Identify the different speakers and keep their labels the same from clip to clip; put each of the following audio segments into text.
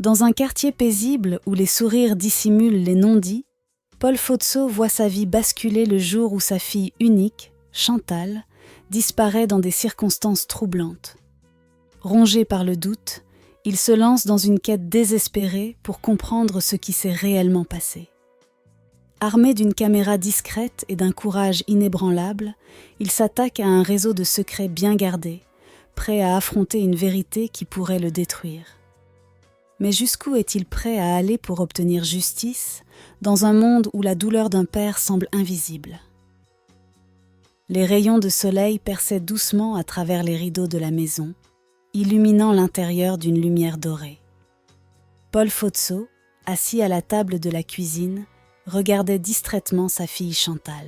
Speaker 1: Dans un quartier paisible où les sourires dissimulent les non-dits, Paul Fozzo voit sa vie basculer le jour où sa fille unique, Chantal, disparaît dans des circonstances troublantes. Rongé par le doute, il se lance dans une quête désespérée pour comprendre ce qui s'est réellement passé. Armé d'une caméra discrète et d'un courage inébranlable, il s'attaque à un réseau de secrets bien gardés, prêt à affronter une vérité qui pourrait le détruire. Mais jusqu'où est-il prêt à aller pour obtenir justice, dans un monde où la douleur d'un père semble invisible? Les rayons de soleil perçaient doucement à travers les rideaux de la maison, illuminant l'intérieur d'une lumière dorée. Paul Fozzo, assis à la table de la cuisine, regardait distraitement sa fille Chantal.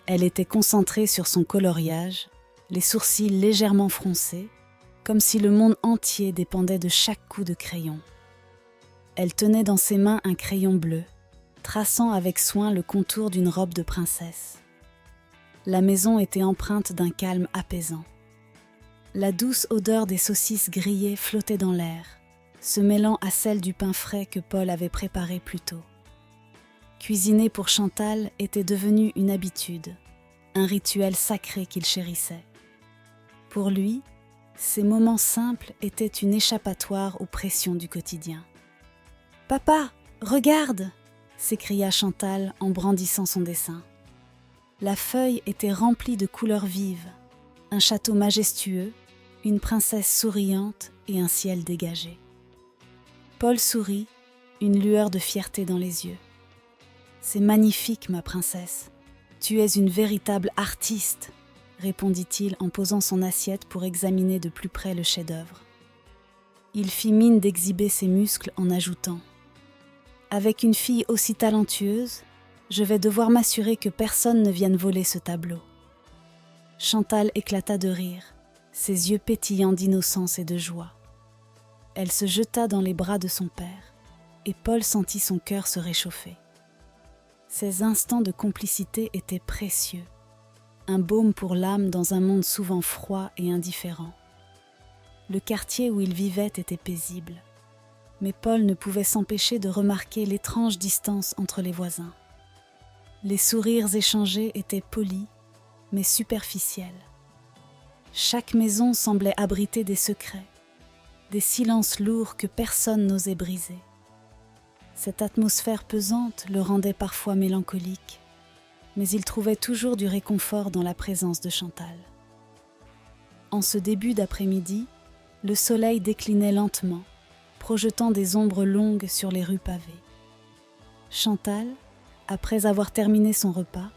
Speaker 1: Elle était concentrée sur son coloriage, les sourcils légèrement froncés, comme si le monde entier dépendait de chaque coup de crayon. Elle tenait dans ses mains un crayon bleu, traçant avec soin le contour d'une robe de princesse. La maison était empreinte d'un calme apaisant. La douce odeur des saucisses grillées flottait dans l'air, se mêlant à celle du pain frais que Paul avait préparé plus tôt. Cuisiner pour Chantal était devenu une habitude, un rituel sacré qu'il chérissait. Pour lui, ces moments simples étaient une échappatoire aux pressions du quotidien. « Papa, regarde !» s'écria Chantal en brandissant son dessin. La feuille était remplie de couleurs vives, un château majestueux, une princesse souriante et un ciel dégagé. Paul sourit, une lueur de fierté dans les yeux. « C'est magnifique, ma princesse. Tu es une véritable artiste !» répondit-il en posant son assiette pour examiner de plus près le chef-d'œuvre. Il fit mine d'exhiber ses muscles en ajoutant « Avec une fille aussi talentueuse, je vais devoir m'assurer que personne ne vienne voler ce tableau. » Chantal éclata de rire, ses yeux pétillants d'innocence et de joie. Elle se jeta dans les bras de son père, et Paul sentit son cœur se réchauffer. Ces instants de complicité étaient précieux, un baume pour l'âme dans un monde souvent froid et indifférent. Le quartier où il vivait était paisible, mais Paul ne pouvait s'empêcher de remarquer l'étrange distance entre les voisins. Les sourires échangés étaient polis, mais superficiels. Chaque maison semblait abriter des secrets, des silences lourds que personne n'osait briser. Cette atmosphère pesante le rendait parfois mélancolique, mais il trouvait toujours du réconfort dans la présence de Chantal. En ce début d'après-midi, le soleil déclinait lentement, projetant des ombres longues sur les rues pavées. Chantal, après avoir terminé son repas,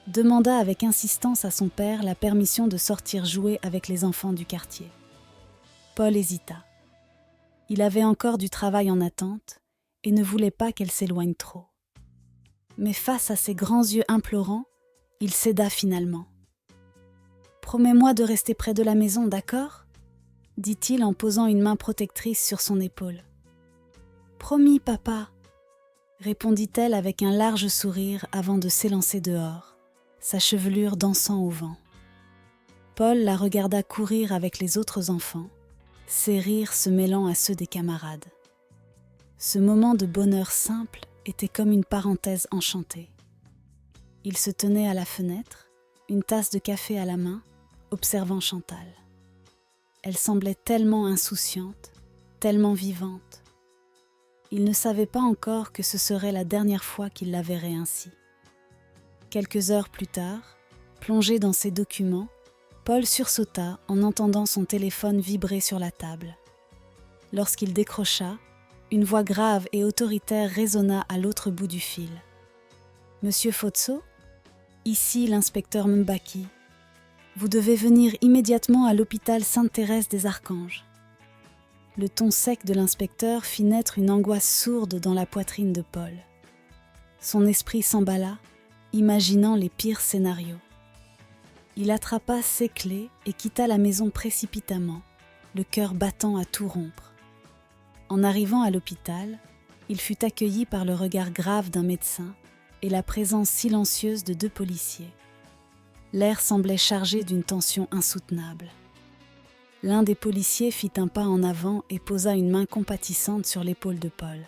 Speaker 1: demanda avec insistance à son père la permission de sortir jouer avec les enfants du quartier. Paul hésita. Il avait encore du travail en attente et ne voulait pas qu'elle s'éloigne trop. Mais face à ses grands yeux implorants, il céda finalement. « Promets-moi de rester près de la maison, d'accord ?» dit-il en posant une main protectrice sur son épaule. « Promis, papa !» répondit-elle avec un large sourire avant de s'élancer dehors, sa chevelure dansant au vent. Paul la regarda courir avec les autres enfants, ses rires se mêlant à ceux des camarades. Ce moment de bonheur simple était comme une parenthèse enchantée. Il se tenait à la fenêtre, une tasse de café à la main, observant Chantal. Elle semblait tellement insouciante, tellement vivante. Il ne savait pas encore que ce serait la dernière fois qu'il la verrait ainsi. Quelques heures plus tard, plongé dans ses documents, Paul sursauta en entendant son téléphone vibrer sur la table. Lorsqu'il décrocha, une voix grave et autoritaire résonna à l'autre bout du fil. « Monsieur Fozzo, ici l'inspecteur Mbaki. Vous devez venir immédiatement à l'hôpital Sainte-Thérèse des Archanges. » Le ton sec de l'inspecteur fit naître une angoisse sourde dans la poitrine de Paul. Son esprit s'emballa, imaginant les pires scénarios. Il attrapa ses clés et quitta la maison précipitamment, le cœur battant à tout rompre. En arrivant à l'hôpital, il fut accueilli par le regard grave d'un médecin et la présence silencieuse de 2 policiers. L'air semblait chargé d'une tension insoutenable. L'un des policiers fit un pas en avant et posa une main compatissante sur l'épaule de Paul.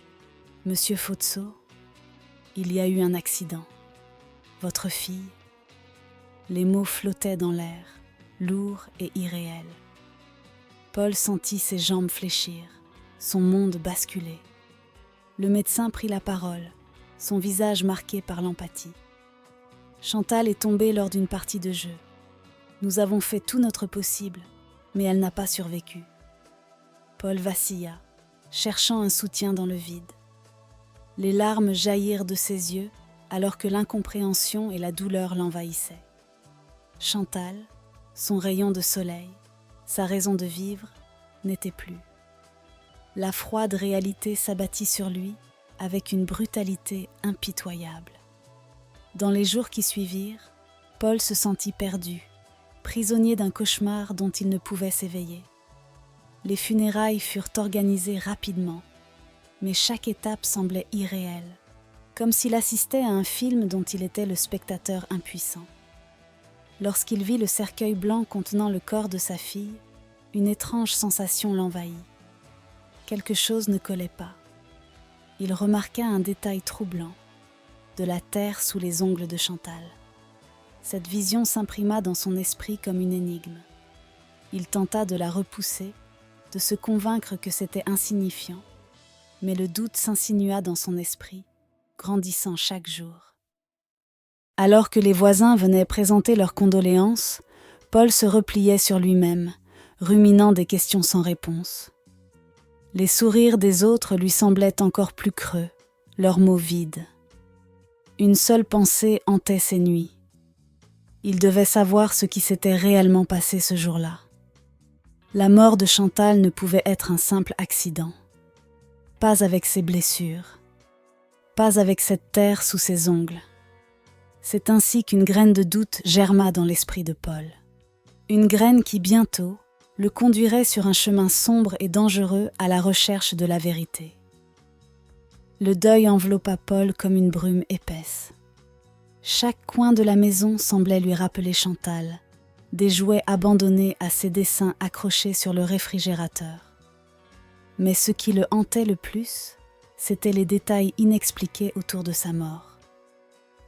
Speaker 1: « Monsieur Fotso, il y a eu un accident. Votre fille... » Les mots flottaient dans l'air, lourds et irréels. Paul sentit ses jambes fléchir, son monde basculer. Le médecin prit la parole, son visage marqué par l'empathie. « Chantal est tombée lors d'une partie de jeu. Nous avons fait tout notre possible, mais elle n'a pas survécu. » Paul vacilla, cherchant un soutien dans le vide. Les larmes jaillirent de ses yeux alors que l'incompréhension et la douleur l'envahissaient. Chantal, son rayon de soleil, sa raison de vivre, n'était plus. La froide réalité s'abattit sur lui avec une brutalité impitoyable. Dans les jours qui suivirent, Paul se sentit perdu, prisonnier d'un cauchemar dont il ne pouvait s'éveiller. Les funérailles furent organisées rapidement, mais chaque étape semblait irréelle, comme s'il assistait à un film dont il était le spectateur impuissant. Lorsqu'il vit le cercueil blanc contenant le corps de sa fille, une étrange sensation l'envahit. Quelque chose ne collait pas. Il remarqua un détail troublant, de la terre sous les ongles de Chantal. Cette vision s'imprima dans son esprit comme une énigme. Il tenta de la repousser, de se convaincre que c'était insignifiant, mais le doute s'insinua dans son esprit, grandissant chaque jour. Alors que les voisins venaient présenter leurs condoléances, Paul se repliait sur lui-même, ruminant des questions sans réponse. Les sourires des autres lui semblaient encore plus creux, leurs mots vides. Une seule pensée hantait ses nuits. Il devait savoir ce qui s'était réellement passé ce jour-là. La mort de Chantal ne pouvait être un simple accident. Pas avec ses blessures, pas avec cette terre sous ses ongles. C'est ainsi qu'une graine de doute germa dans l'esprit de Paul. Une graine qui, bientôt, le conduirait sur un chemin sombre et dangereux à la recherche de la vérité. Le deuil enveloppa Paul comme une brume épaisse. Chaque coin de la maison semblait lui rappeler Chantal, des jouets abandonnés à ses dessins accrochés sur le réfrigérateur. Mais ce qui le hantait le plus, c'étaient les détails inexpliqués autour de sa mort.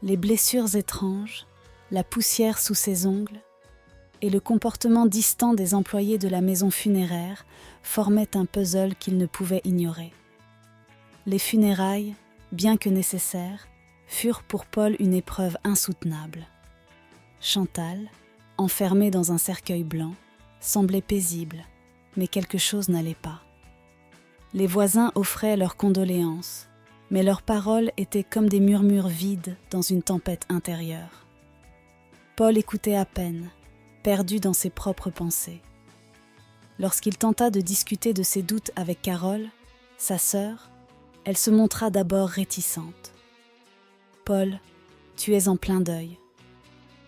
Speaker 1: Les blessures étranges, la poussière sous ses ongles et le comportement distant des employés de la maison funéraire formaient un puzzle qu'il ne pouvait ignorer. Les funérailles, bien que nécessaires, furent pour Paul une épreuve insoutenable. Chantal, enfermée dans un cercueil blanc, semblait paisible, mais quelque chose n'allait pas. Les voisins offraient leurs condoléances, mais leurs paroles étaient comme des murmures vides dans une tempête intérieure. Paul écoutait à peine, perdu dans ses propres pensées. Lorsqu'il tenta de discuter de ses doutes avec Carole, sa sœur, elle se montra d'abord réticente. « Paul, tu es en plein deuil.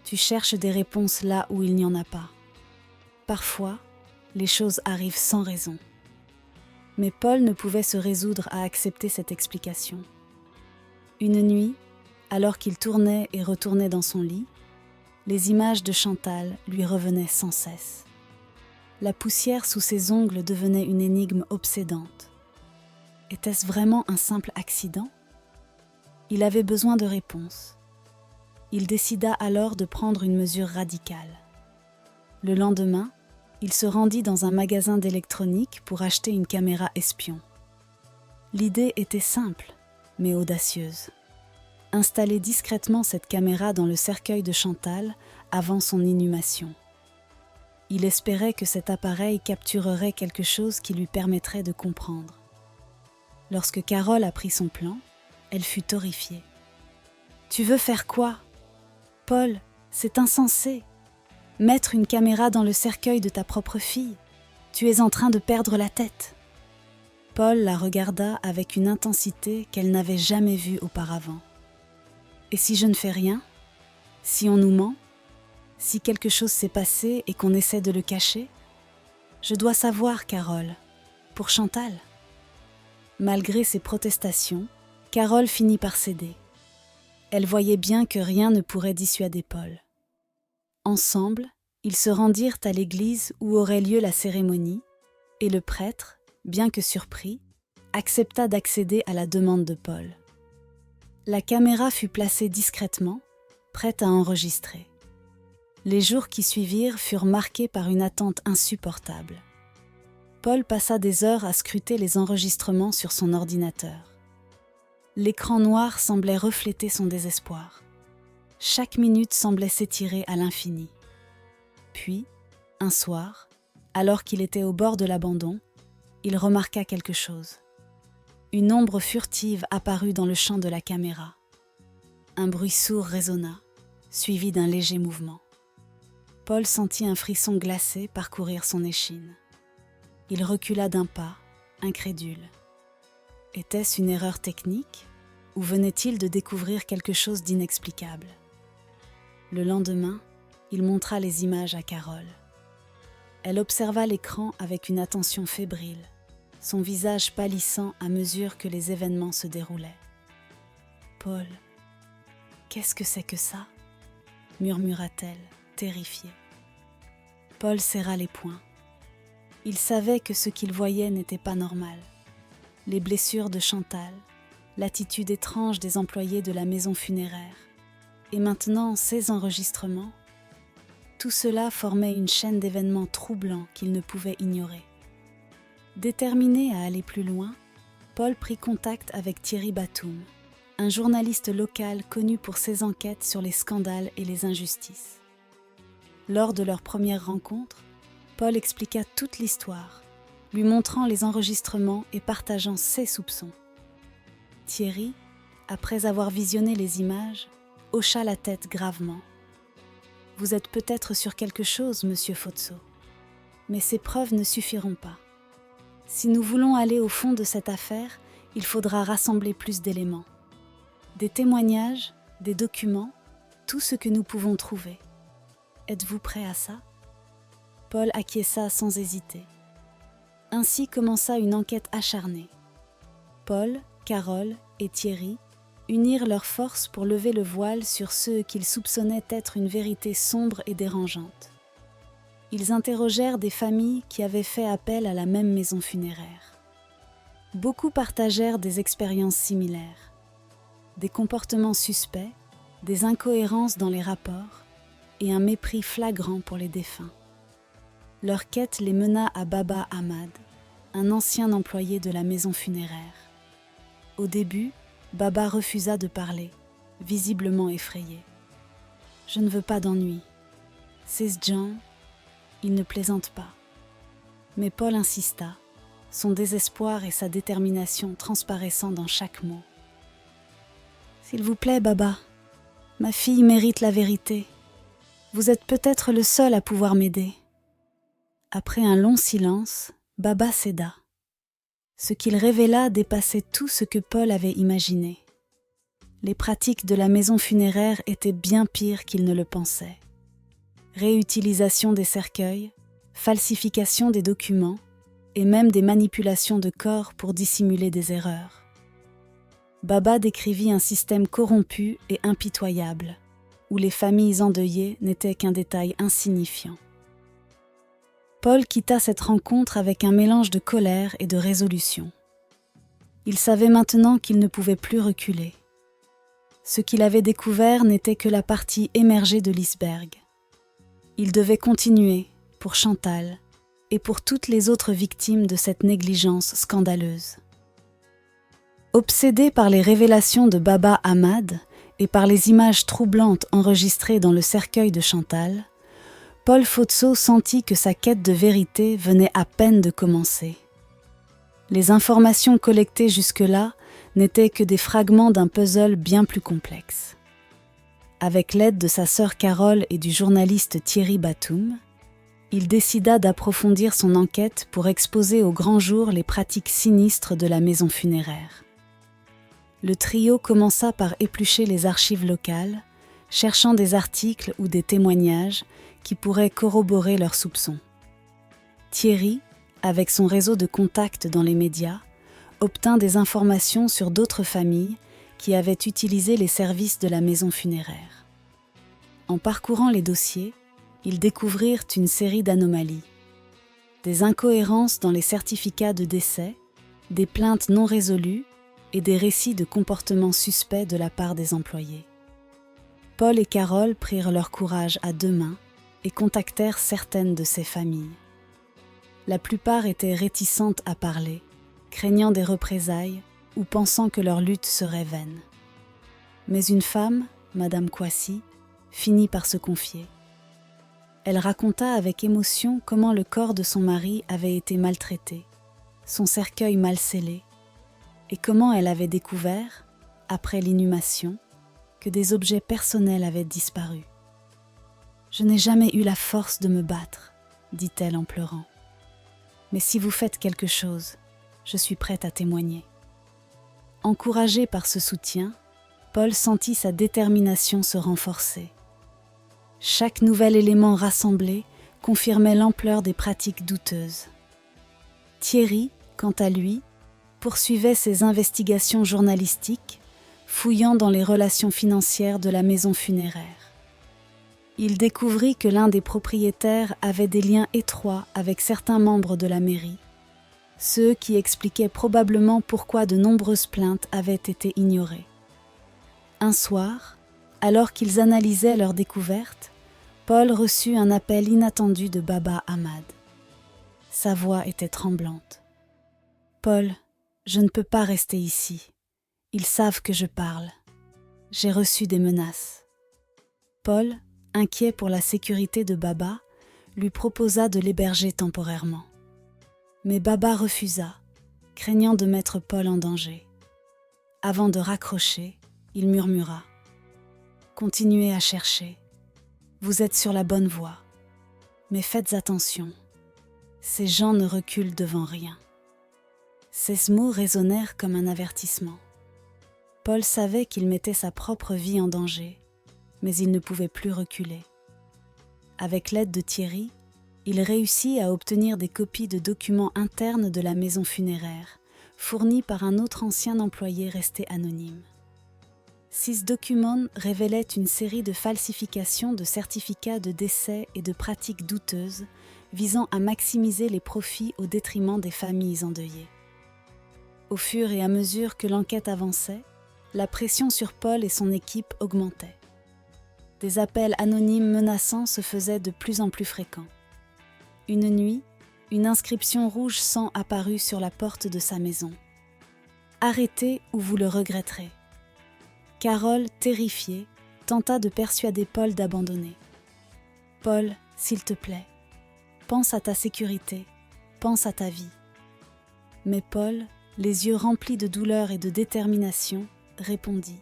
Speaker 1: Tu cherches des réponses là où il n'y en a pas. Parfois, les choses arrivent sans raison. » Mais Paul ne pouvait se résoudre à accepter cette explication. Une nuit, alors qu'il tournait et retournait dans son lit, les images de Chantal lui revenaient sans cesse. La poussière sous ses ongles devenait une énigme obsédante. Était-ce vraiment un simple accident ? Il avait besoin de réponses. Il décida alors de prendre une mesure radicale. Le lendemain, il se rendit dans un magasin d'électronique pour acheter une caméra espion. L'idée était simple, mais audacieuse. Installer discrètement cette caméra dans le cercueil de Chantal avant son inhumation. Il espérait que cet appareil capturerait quelque chose qui lui permettrait de comprendre. Lorsque Carole apprit son plan, elle fut horrifiée. « Tu veux faire quoi ? Paul, c'est insensé. Mettre une caméra dans le cercueil de ta propre fille. Tu es en train de perdre la tête. » Paul la regarda avec une intensité qu'elle n'avait jamais vue auparavant. « Et si je ne fais rien ? Si on nous ment ? Si quelque chose s'est passé et qu'on essaie de le cacher ? Je dois savoir, Carole. Pour Chantal. » Malgré ses protestations, Carole finit par céder. Elle voyait bien que rien ne pourrait dissuader Paul. Ensemble, Ils se rendirent à l'église où aurait lieu la cérémonie, et le prêtre, bien que surpris, accepta d'accéder à la demande de Paul. La caméra fut placée discrètement, prête à enregistrer. Les jours qui suivirent furent marqués par une attente insupportable. Paul passa des heures à scruter les enregistrements sur son ordinateur. L'écran noir semblait refléter son désespoir. Chaque minute semblait s'étirer à l'infini. Puis, un soir, alors qu'il était au bord de l'abandon, il remarqua quelque chose. Une ombre furtive apparut dans le champ de la caméra. Un bruit sourd résonna, suivi d'un léger mouvement. Paul sentit un frisson glacé parcourir son échine. Il recula d'un pas, incrédule. Était-ce une erreur technique ou venait-il de découvrir quelque chose d'inexplicable? Le lendemain, il montra les images à Carole. Elle observa l'écran avec une attention fébrile, son visage pâlissant à mesure que les événements se déroulaient. « Paul, qu'est-ce que c'est que ça ?» murmura-t-elle, terrifiée. Paul serra les poings. Il savait que ce qu'il voyait n'était pas normal. Les blessures de Chantal, l'attitude étrange des employés de la maison funéraire, et maintenant ces enregistrements, tout cela formait une chaîne d'événements troublants qu'il ne pouvait ignorer. Déterminé à aller plus loin, Paul prit contact avec Thierry Batoum, un journaliste local connu pour ses enquêtes sur les scandales et les injustices. Lors de leur première rencontre, Paul expliqua toute l'histoire, lui montrant les enregistrements et partageant ses soupçons. Thierry, après avoir visionné les images, hocha la tête gravement. « Vous êtes peut-être sur quelque chose, monsieur Fotso, mais ces preuves ne suffiront pas. Si nous voulons aller au fond de cette affaire, il faudra rassembler plus d'éléments. Des témoignages, des documents, tout ce que nous pouvons trouver. Êtes-vous prêt à ça ?» Paul acquiesça sans hésiter. Ainsi commença une enquête acharnée. Paul, Carole et Thierry unirent leurs forces pour lever le voile sur ce qu'ils soupçonnaient être une vérité sombre et dérangeante. Ils interrogèrent des familles qui avaient fait appel à la même maison funéraire. Beaucoup partagèrent des expériences similaires. Des comportements suspects, des incohérences dans les rapports et un mépris flagrant pour les défunts. Leur quête les mena à Baba Ahmad, un ancien employé de la maison funéraire. Au début, Baba refusa de parler, visiblement effrayé. « Je ne veux pas d'ennui. Ces gens, ils ne plaisantent pas. » Mais Paul insista, son désespoir et sa détermination transparaissant dans chaque mot. « S'il vous plaît, Baba, ma fille mérite la vérité. Vous êtes peut-être le seul à pouvoir m'aider. » Après un long silence, Baba céda. Ce qu'il révéla dépassait tout ce que Paul avait imaginé. Les pratiques de la maison funéraire étaient bien pires qu'il ne le pensait. Réutilisation des cercueils, falsification des documents et même des manipulations de corps pour dissimuler des erreurs. Baba décrivit un système corrompu et impitoyable, où les familles endeuillées n'étaient qu'un détail insignifiant. Paul quitta cette rencontre avec un mélange de colère et de résolution. Il savait maintenant qu'il ne pouvait plus reculer. Ce qu'il avait découvert n'était que la partie émergée de l'iceberg. Il devait continuer, pour Chantal, et pour toutes les autres victimes de cette négligence scandaleuse. Obsédé par les révélations de Baba Ahmad et par les images troublantes enregistrées dans le cercueil de Chantal, Paul Fotso sentit que sa quête de vérité venait à peine de commencer. Les informations collectées jusque-là n'étaient que des fragments d'un puzzle bien plus complexe. Avec l'aide de sa sœur Carole et du journaliste Thierry Batoum, il décida d'approfondir son enquête pour exposer au grand jour les pratiques sinistres de la maison funéraire. Le trio commença par éplucher les archives locales, cherchant des articles ou des témoignages qui pourraient corroborer leurs soupçons. Thierry, avec son réseau de contacts dans les médias, obtint des informations sur d'autres familles qui avaient utilisé les services de la maison funéraire. En parcourant les dossiers, ils découvrirent une série d'anomalies. Des incohérences dans les certificats de décès, des plaintes non résolues et des récits de comportements suspects de la part des employés. Paul et Carole prirent leur courage à deux mains et contactèrent certaines de ces familles. La plupart étaient réticentes à parler, craignant des représailles ou pensant que leur lutte serait vaine. Mais une femme, Madame Kouassi, finit par se confier. Elle raconta avec émotion comment le corps de son mari avait été maltraité, son cercueil mal scellé, et comment elle avait découvert, après l'inhumation, que des objets personnels avaient disparu. « Je n'ai jamais eu la force de me battre, » dit-elle en pleurant. « Mais si vous faites quelque chose, je suis prête à témoigner. » Encouragé par ce soutien, Paul sentit sa détermination se renforcer. Chaque nouvel élément rassemblé confirmait l'ampleur des pratiques douteuses. Thierry, quant à lui, poursuivait ses investigations journalistiques, fouillant dans les relations financières de la maison funéraire. Il découvrit que l'un des propriétaires avait des liens étroits avec certains membres de la mairie, ceux qui expliquaient probablement pourquoi de nombreuses plaintes avaient été ignorées. Un soir, alors qu'ils analysaient leur découverte, Paul reçut un appel inattendu de Baba Ahmad. Sa voix était tremblante. « Paul, je ne peux pas rester ici. Ils savent que je parle. J'ai reçu des menaces. » Paul, inquiet pour la sécurité de Baba, lui proposa de l'héberger temporairement. Mais Baba refusa, craignant de mettre Paul en danger. Avant de raccrocher, il murmura « Continuez à chercher. Vous êtes sur la bonne voie. Mais faites attention. Ces gens ne reculent devant rien. » Ces mots résonnèrent comme un avertissement. Paul savait qu'il mettait sa propre vie en danger, mais il ne pouvait plus reculer. Avec l'aide de Thierry, il réussit à obtenir des copies de documents internes de la maison funéraire, fournis par un autre ancien employé resté anonyme. Ces documents révélaient une série de falsifications de certificats de décès et de pratiques douteuses visant à maximiser les profits au détriment des familles endeuillées. Au fur et à mesure que l'enquête avançait, la pression sur Paul et son équipe augmentait. Des appels anonymes menaçants se faisaient de plus en plus fréquents. Une nuit, une inscription rouge sang apparut sur la porte de sa maison. « Arrêtez ou vous le regretterez. » Carole, terrifiée, tenta de persuader Paul d'abandonner. « Paul, s'il te plaît, pense à ta sécurité, pense à ta vie. » Mais Paul, les yeux remplis de douleur et de détermination, répondit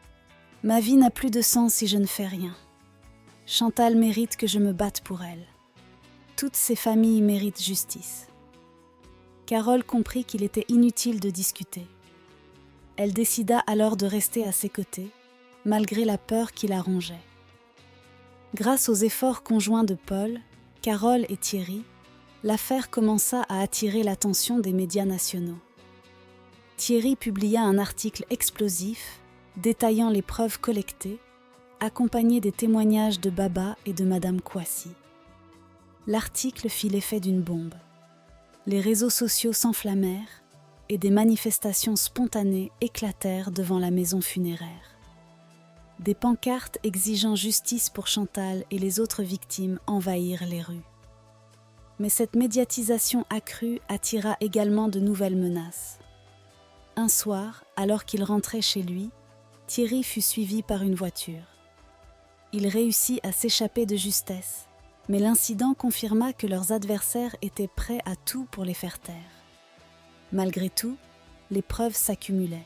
Speaker 1: « Ma vie n'a plus de sens si je ne fais rien. Chantal mérite que je me batte pour elle. Toutes ces familles méritent justice. » Carole comprit qu'il était inutile de discuter. Elle décida alors de rester à ses côtés, malgré la peur qui la rongeait. Grâce aux efforts conjoints de Paul, Carole et Thierry, l'affaire commença à attirer l'attention des médias nationaux. Thierry publia un article explosif détaillant les preuves collectées, accompagné des témoignages de Baba et de Madame Kouassi. L'article fit l'effet d'une bombe. Les réseaux sociaux s'enflammèrent et des manifestations spontanées éclatèrent devant la maison funéraire. Des pancartes exigeant justice pour Chantal et les autres victimes envahirent les rues. Mais cette médiatisation accrue attira également de nouvelles menaces. Un soir, alors qu'il rentrait chez lui, Thierry fut suivi par une voiture. Il réussit à s'échapper de justesse, mais l'incident confirma que leurs adversaires étaient prêts à tout pour les faire taire. Malgré tout, les preuves s'accumulaient.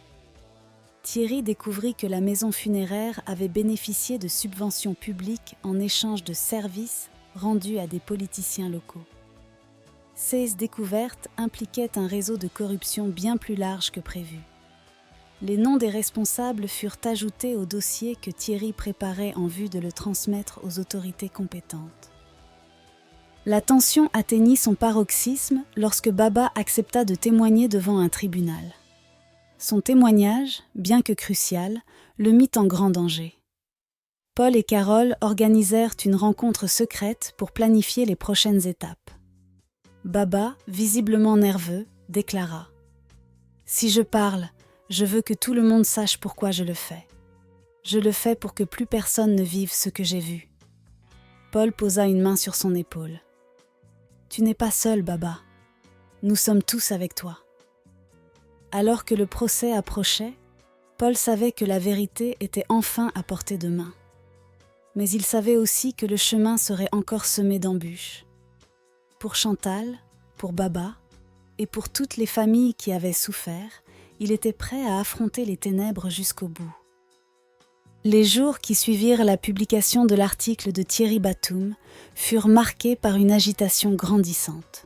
Speaker 1: Thierry découvrit que la maison funéraire avait bénéficié de subventions publiques en échange de services rendus à des politiciens locaux. Ces découvertes impliquaient un réseau de corruption bien plus large que prévu. Les noms des responsables furent ajoutés au dossier que Thierry préparait en vue de le transmettre aux autorités compétentes. La tension atteignit son paroxysme lorsque Baba accepta de témoigner devant un tribunal. Son témoignage, bien que crucial, le mit en grand danger. Paul et Carole organisèrent une rencontre secrète pour planifier les prochaines étapes. Baba, visiblement nerveux, déclara : « Si je parle, je veux que tout le monde sache pourquoi je le fais. Je le fais pour que plus personne ne vive ce que j'ai vu. » Paul posa une main sur son épaule. « Tu n'es pas seul, Baba. Nous sommes tous avec toi. » Alors que le procès approchait, Paul savait que la vérité était enfin à portée de main. Mais il savait aussi que le chemin serait encore semé d'embûches. Pour Chantal, pour Baba et pour toutes les familles qui avaient souffert, il était prêt à affronter les ténèbres jusqu'au bout. Les jours qui suivirent la publication de l'article de Thierry Batoum furent marqués par une agitation grandissante.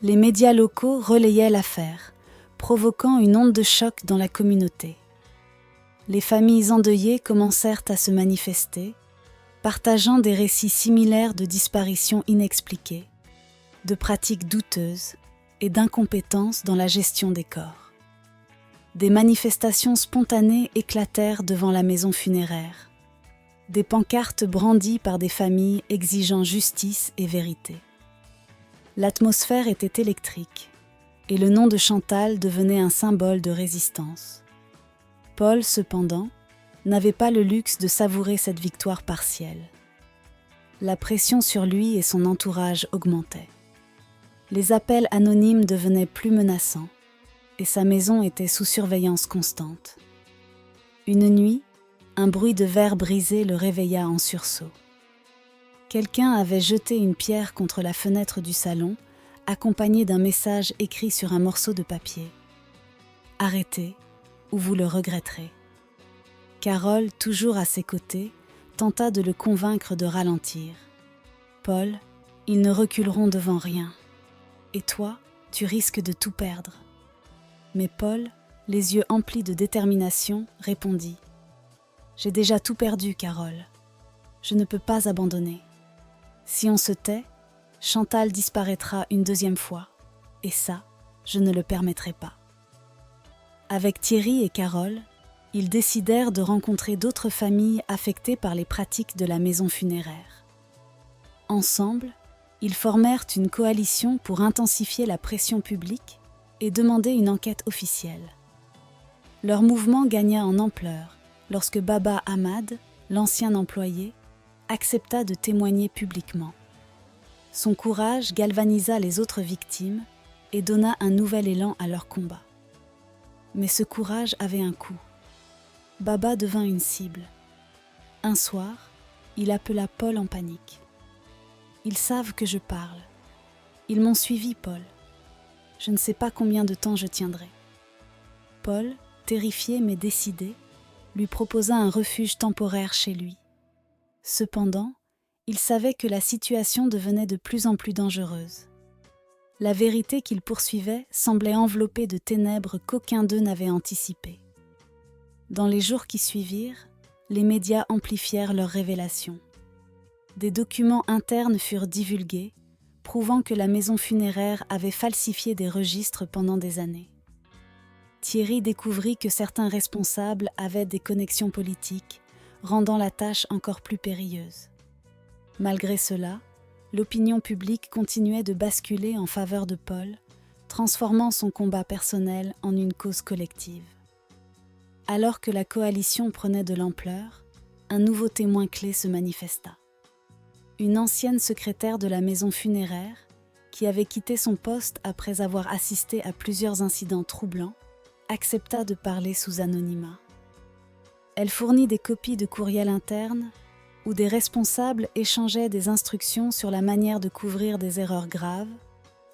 Speaker 1: Les médias locaux relayaient l'affaire, provoquant une onde de choc dans la communauté. Les familles endeuillées commencèrent à se manifester, partageant des récits similaires de disparitions inexpliquées, de pratiques douteuses et d'incompétence dans la gestion des corps. Des manifestations spontanées éclatèrent devant la maison funéraire, des pancartes brandies par des familles exigeant justice et vérité. L'atmosphère était électrique, et le nom de Chantal devenait un symbole de résistance. Paul, cependant, n'avait pas le luxe de savourer cette victoire partielle. La pression sur lui et son entourage augmentait. Les appels anonymes devenaient plus menaçants, et sa maison était sous surveillance constante. Une nuit, un bruit de verre brisé le réveilla en sursaut. Quelqu'un avait jeté une pierre contre la fenêtre du salon, accompagné d'un message écrit sur un morceau de papier. « Arrêtez, ou vous le regretterez. » Carole, toujours à ses côtés, tenta de le convaincre de ralentir. « Paul, ils ne reculeront devant rien. Et toi, tu risques de tout perdre. » Mais Paul, les yeux emplis de détermination, répondit : « J'ai déjà tout perdu, Carole. Je ne peux pas abandonner. Si on se tait, Chantal disparaîtra une deuxième fois, et ça, je ne le permettrai pas. » Avec Thierry et Carole, ils décidèrent de rencontrer d'autres familles affectées par les pratiques de la maison funéraire. Ensemble, ils formèrent une coalition pour intensifier la pression publique et demander une enquête officielle. Leur mouvement gagna en ampleur lorsque Baba Ahmad, l'ancien employé, accepta de témoigner publiquement. Son courage galvanisa les autres victimes et donna un nouvel élan à leur combat. Mais ce courage avait un coût. Baba devint une cible. Un soir, il appela Paul en panique. « Ils savent que je parle. Ils m'ont suivi, Paul. Je ne sais pas combien de temps je tiendrai. » Paul, terrifié mais décidé, lui proposa un refuge temporaire chez lui. Cependant, il savait que la situation devenait de plus en plus dangereuse. La vérité qu'il poursuivait semblait enveloppée de ténèbres qu'aucun d'eux n'avait anticipées. Dans les jours qui suivirent, les médias amplifièrent leurs révélations. Des documents internes furent divulgués, prouvant que la maison funéraire avait falsifié des registres pendant des années. Thierry découvrit que certains responsables avaient des connexions politiques, rendant la tâche encore plus périlleuse. Malgré cela, l'opinion publique continuait de basculer en faveur de Paul, transformant son combat personnel en une cause collective. Alors que la coalition prenait de l'ampleur, un nouveau témoin clé se manifesta. Une ancienne secrétaire de la maison funéraire, qui avait quitté son poste après avoir assisté à plusieurs incidents troublants, accepta de parler sous anonymat. Elle fournit des copies de courriels internes où des responsables échangeaient des instructions sur la manière de couvrir des erreurs graves,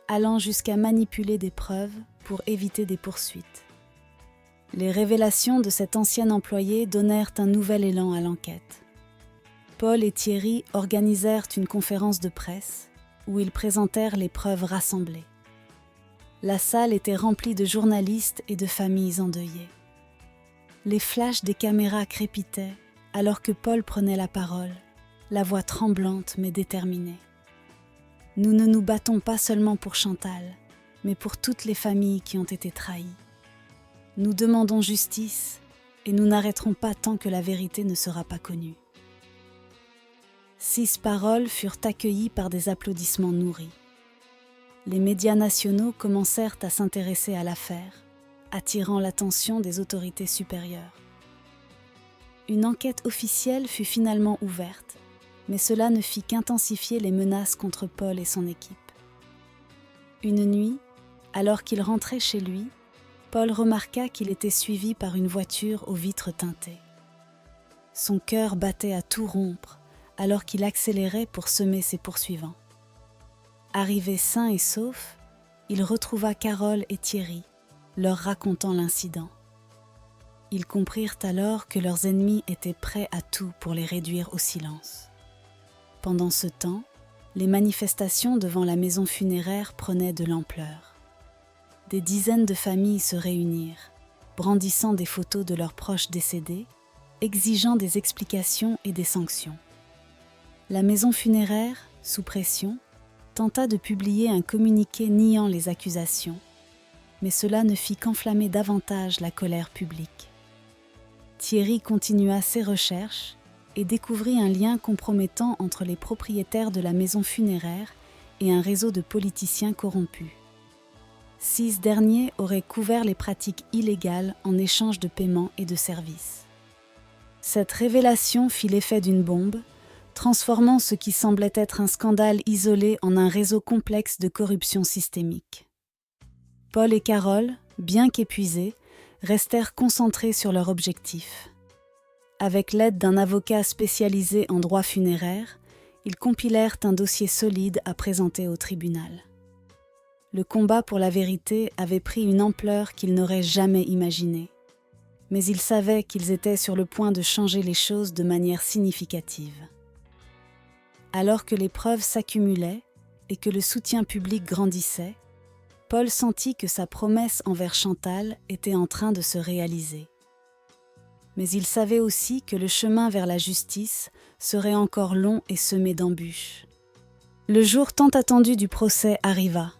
Speaker 1: allant jusqu'à manipuler des preuves pour éviter des poursuites. Les révélations de cet ancien employé donnèrent un nouvel élan à l'enquête. Paul et Thierry organisèrent une conférence de presse où ils présentèrent les preuves rassemblées. La salle était remplie de journalistes et de familles endeuillées. Les flashs des caméras crépitaient alors que Paul prenait la parole, la voix tremblante mais déterminée. « Nous ne nous battons pas seulement pour Chantal, mais pour toutes les familles qui ont été trahies. Nous demandons justice et nous n'arrêterons pas tant que la vérité ne sera pas connue. » 6 paroles furent accueillies par des applaudissements nourris. Les médias nationaux commencèrent à s'intéresser à l'affaire, attirant l'attention des autorités supérieures. Une enquête officielle fut finalement ouverte, mais cela ne fit qu'intensifier les menaces contre Paul et son équipe. Une nuit, alors qu'il rentrait chez lui, Paul remarqua qu'il était suivi par une voiture aux vitres teintées. Son cœur battait à tout rompre alors qu'il accélérait pour semer ses poursuivants. Arrivé sain et sauf, il retrouva Carole et Thierry, leur racontant l'incident. Ils comprirent alors que leurs ennemis étaient prêts à tout pour les réduire au silence. Pendant ce temps, les manifestations devant la maison funéraire prenaient de l'ampleur. Des dizaines de familles se réunirent, brandissant des photos de leurs proches décédés, exigeant des explications et des sanctions. La maison funéraire, sous pression, tenta de publier un communiqué niant les accusations, mais cela ne fit qu'enflammer davantage la colère publique. Thierry continua ses recherches et découvrit un lien compromettant entre les propriétaires de la maison funéraire et un réseau de politiciens corrompus. 6 derniers auraient couvert les pratiques illégales en échange de paiements et de services. Cette révélation fit l'effet d'une bombe, transformant ce qui semblait être un scandale isolé en un réseau complexe de corruption systémique. Paul et Carole, bien qu'épuisés, restèrent concentrés sur leur objectif. Avec l'aide d'un avocat spécialisé en droit funéraire, ils compilèrent un dossier solide à présenter au tribunal. Le combat pour la vérité avait pris une ampleur qu'ils n'auraient jamais imaginée, mais ils savaient qu'ils étaient sur le point de changer les choses de manière significative. Alors que les preuves s'accumulaient et que le soutien public grandissait, Paul sentit que sa promesse envers Chantal était en train de se réaliser. Mais il savait aussi que le chemin vers la justice serait encore long et semé d'embûches. Le jour tant attendu du procès arriva.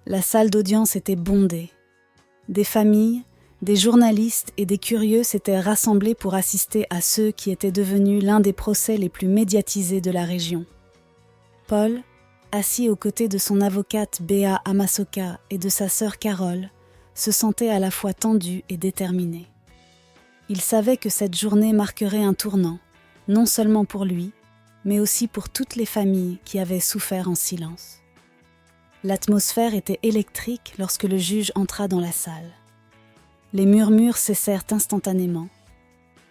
Speaker 1: La salle d'audience était bondée. Des familles, des journalistes et des curieux s'étaient rassemblés pour assister à ceux qui étaient devenus l'un des procès les plus médiatisés de la région. Paul, assis aux côtés de son avocate Béa Amasoka et de sa sœur Carole, se sentait à la fois tendu et déterminé. Il savait que cette journée marquerait un tournant, non seulement pour lui, mais aussi pour toutes les familles qui avaient souffert en silence. L'atmosphère était électrique lorsque le juge entra dans la salle. Les murmures cessèrent instantanément,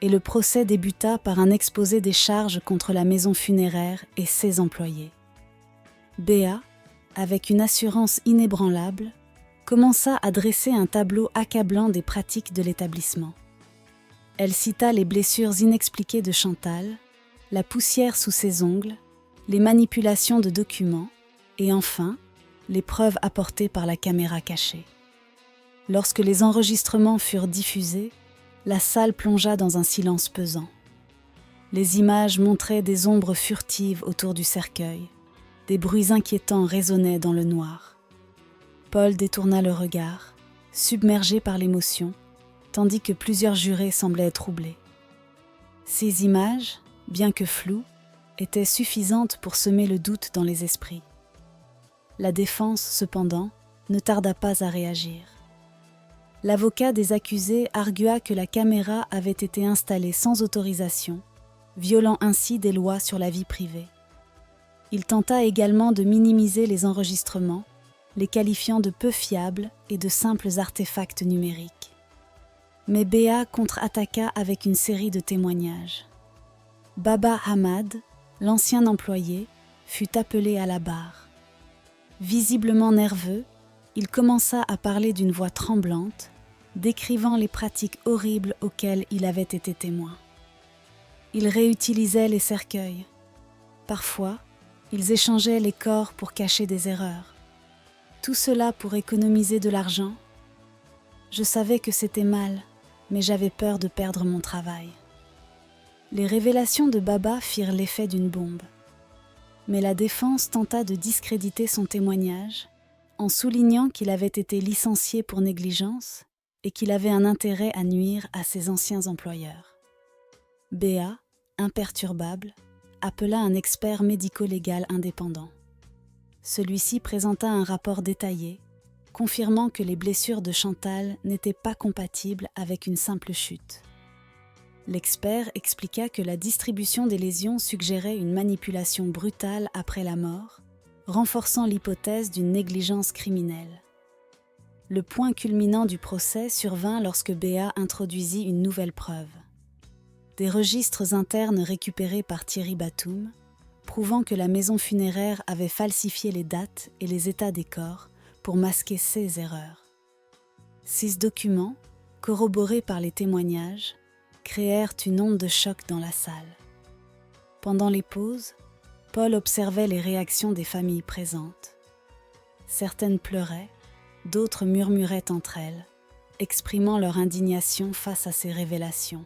Speaker 1: et le procès débuta par un exposé des charges contre la maison funéraire et ses employés. Béa, avec une assurance inébranlable, commença à dresser un tableau accablant des pratiques de l'établissement. Elle cita les blessures inexpliquées de Chantal, la poussière sous ses ongles, les manipulations de documents et enfin, les preuves apportées par la caméra cachée. Lorsque les enregistrements furent diffusés, la salle plongea dans un silence pesant. Les images montraient des ombres furtives autour du cercueil. Des bruits inquiétants résonnaient dans le noir. Paul détourna le regard, submergé par l'émotion, tandis que plusieurs jurés semblaient troublés. Ces images, bien que floues, étaient suffisantes pour semer le doute dans les esprits. La défense, cependant, ne tarda pas à réagir. L'avocat des accusés argua que la caméra avait été installée sans autorisation, violant ainsi des lois sur la vie privée. Il tenta également de minimiser les enregistrements, les qualifiant de peu fiables et de simples artefacts numériques. Mais Béa contre-attaqua avec une série de témoignages. Baba Hamad, l'ancien employé, fut appelé à la barre. Visiblement nerveux, il commença à parler d'une voix tremblante, décrivant les pratiques horribles auxquelles il avait été témoin. Il réutilisait les cercueils. Parfois, ils échangeaient les corps pour cacher des erreurs. Tout cela pour économiser de l'argent. Je savais que c'était mal, mais j'avais peur de perdre mon travail. Les révélations de Baba firent l'effet d'une bombe. Mais la défense tenta de discréditer son témoignage en soulignant qu'il avait été licencié pour négligence et qu'il avait un intérêt à nuire à ses anciens employeurs. Béa, imperturbable, appela un expert médico-légal indépendant. Celui-ci présenta un rapport détaillé, confirmant que les blessures de Chantal n'étaient pas compatibles avec une simple chute. L'expert expliqua que la distribution des lésions suggérait une manipulation brutale après la mort, renforçant l'hypothèse d'une négligence criminelle. Le point culminant du procès survint lorsque Béat introduisit une nouvelle preuve. Des registres internes récupérés par Thierry Batoum, prouvant que la maison funéraire avait falsifié les dates et les états des corps pour masquer ses erreurs. Ces documents, corroborés par les témoignages, créèrent une onde de choc dans la salle. Pendant les pauses, Paul observait les réactions des familles présentes. Certaines pleuraient, d'autres murmuraient entre elles, exprimant leur indignation face à ces révélations.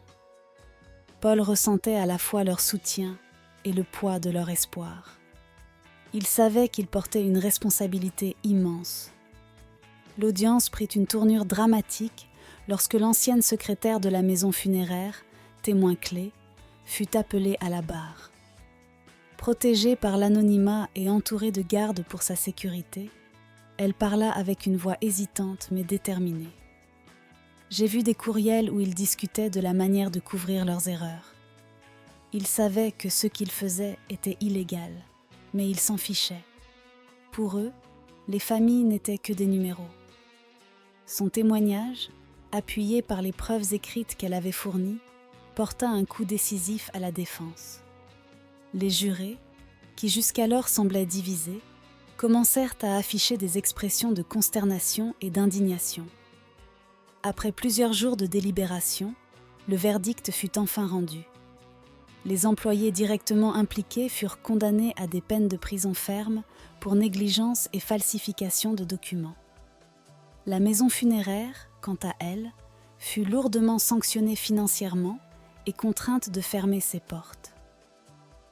Speaker 1: Paul ressentait à la fois leur soutien et le poids de leur espoir. Il savait qu'il portait une responsabilité immense. L'audience prit une tournure dramatique lorsque l'ancienne secrétaire de la maison funéraire, témoin clé, fut appelée à la barre. Protégée par l'anonymat et entourée de gardes pour sa sécurité, elle parla avec une voix hésitante mais déterminée. J'ai vu des courriels où ils discutaient de la manière de couvrir leurs erreurs. Ils savaient que ce qu'ils faisaient était illégal, mais ils s'en fichaient. Pour eux, les familles n'étaient que des numéros. Son témoignage, appuyé par les preuves écrites qu'elle avait fournies, porta un coup décisif à la défense. Les jurés, qui jusqu'alors semblaient divisés, commencèrent à afficher des expressions de consternation et d'indignation. Après plusieurs jours de délibération, le verdict fut enfin rendu. Les employés directement impliqués furent condamnés à des peines de prison ferme pour négligence et falsification de documents. La maison funéraire, quant à elle, fut lourdement sanctionnée financièrement et contrainte de fermer ses portes.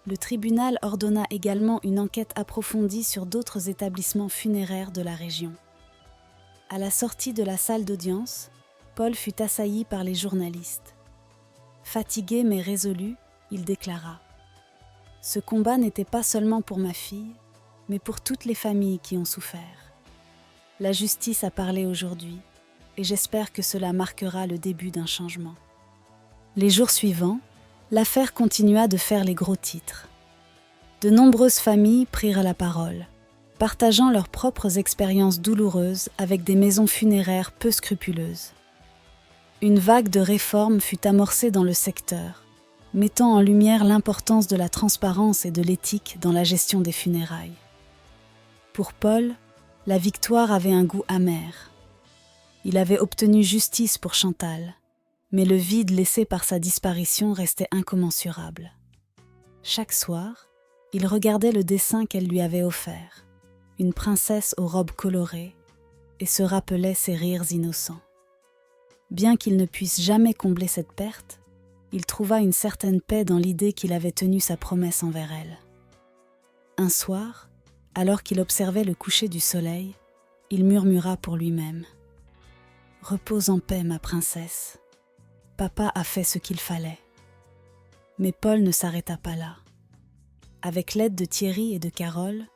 Speaker 1: Le tribunal ordonna également une enquête approfondie sur d'autres établissements funéraires de la région. À la sortie de la salle d'audience, Paul fut assailli par les journalistes. Fatigué mais résolu, il déclara « Ce combat n'était pas seulement pour ma fille, mais pour toutes les familles qui ont souffert. La justice a parlé aujourd'hui, et j'espère que cela marquera le début d'un changement. » Les jours suivants, l'affaire continua de faire les gros titres. De nombreuses familles prirent la parole, partageant leurs propres expériences douloureuses avec des maisons funéraires peu scrupuleuses. Une vague de réformes fut amorcée dans le secteur, mettant en lumière l'importance de la transparence et de l'éthique dans la gestion des funérailles. Pour Paul, la victoire avait un goût amer. Il avait obtenu justice pour Chantal, mais le vide laissé par sa disparition restait incommensurable. Chaque soir, il regardait le dessin qu'elle lui avait offert, une princesse aux robes colorées, et se rappelait ses rires innocents. Bien qu'il ne puisse jamais combler cette perte, il trouva une certaine paix dans l'idée qu'il avait tenu sa promesse envers elle. Un soir, alors qu'il observait le coucher du soleil, il murmura pour lui-même « Repose en paix, ma princesse. Papa a fait ce qu'il fallait. » Mais Paul ne s'arrêta pas là. Avec l'aide de Thierry et de Carole,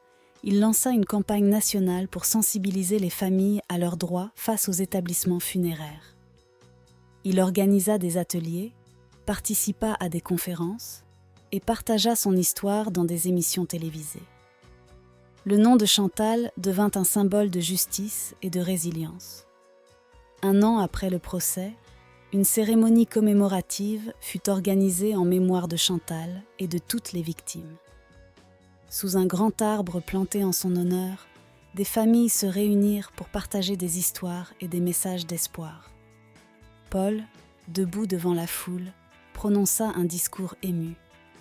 Speaker 1: il lança une campagne nationale pour sensibiliser les familles à leurs droits face aux établissements funéraires. Il organisa des ateliers, participa à des conférences et partagea son histoire dans des émissions télévisées. Le nom de Chantal devint un symbole de justice et de résilience. Un an après le procès, une cérémonie commémorative fut organisée en mémoire de Chantal et de toutes les victimes. Sous un grand arbre planté en son honneur, des familles se réunirent pour partager des histoires et des messages d'espoir. Paul, debout devant la foule, prononça un discours ému.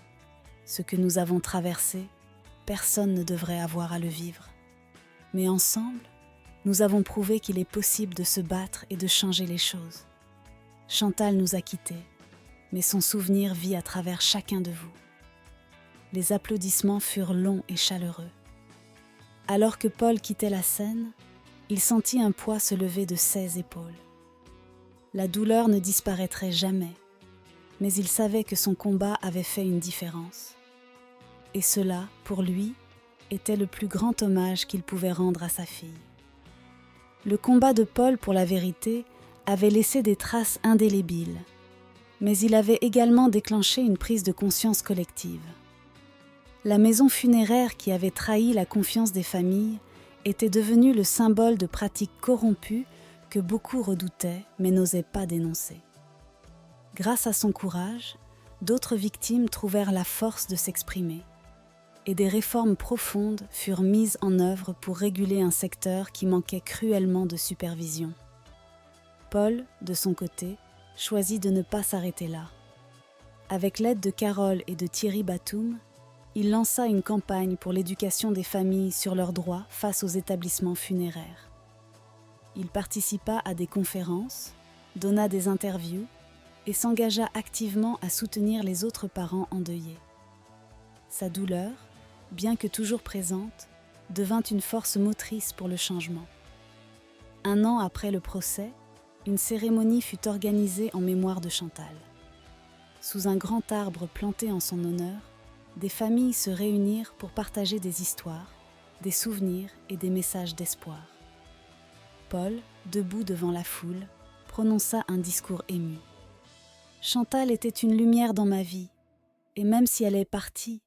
Speaker 1: « Ce que nous avons traversé, personne ne devrait avoir à le vivre. Mais ensemble, nous avons prouvé qu'il est possible de se battre et de changer les choses. Chantal nous a quittés, mais son souvenir vit à travers chacun de vous. » Les applaudissements furent longs et chaleureux. Alors que Paul quittait la scène, il sentit un poids se lever de ses épaules. La douleur ne disparaîtrait jamais, mais il savait que son combat avait fait une différence. et cela, pour lui, était le plus grand hommage qu'il pouvait rendre à sa fille. Le combat de Paul pour la vérité avait laissé des traces indélébiles, mais il avait également déclenché une prise de conscience collective. La maison funéraire qui avait trahi la confiance des familles était devenue le symbole de pratiques corrompues que beaucoup redoutaient mais n'osaient pas dénoncer. Grâce à son courage, d'autres victimes trouvèrent la force de s'exprimer, et des réformes profondes furent mises en œuvre pour réguler un secteur qui manquait cruellement de supervision. Paul, de son côté, choisit de ne pas s'arrêter là. Avec l'aide de Carole et de Thierry Batoum, il lança une campagne pour l'éducation des familles sur leurs droits face aux établissements funéraires. Il participa à des conférences, donna des interviews et s'engagea activement à soutenir les autres parents endeuillés. Sa douleur, bien que toujours présente, devint une force motrice pour le changement. 1 an après le procès, une cérémonie fut organisée en mémoire de Chantal. Sous un grand arbre planté en son honneur, des familles se réunirent pour partager des histoires, des souvenirs et des messages d'espoir. Paul, debout devant la foule, prononça un discours ému. « Chantal était une lumière dans ma vie, et même si elle est partie,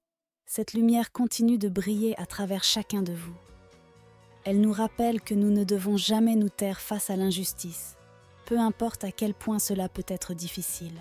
Speaker 1: cette lumière continue de briller à travers chacun de vous. Elle nous rappelle que nous ne devons jamais nous taire face à l'injustice, peu importe à quel point cela peut être difficile.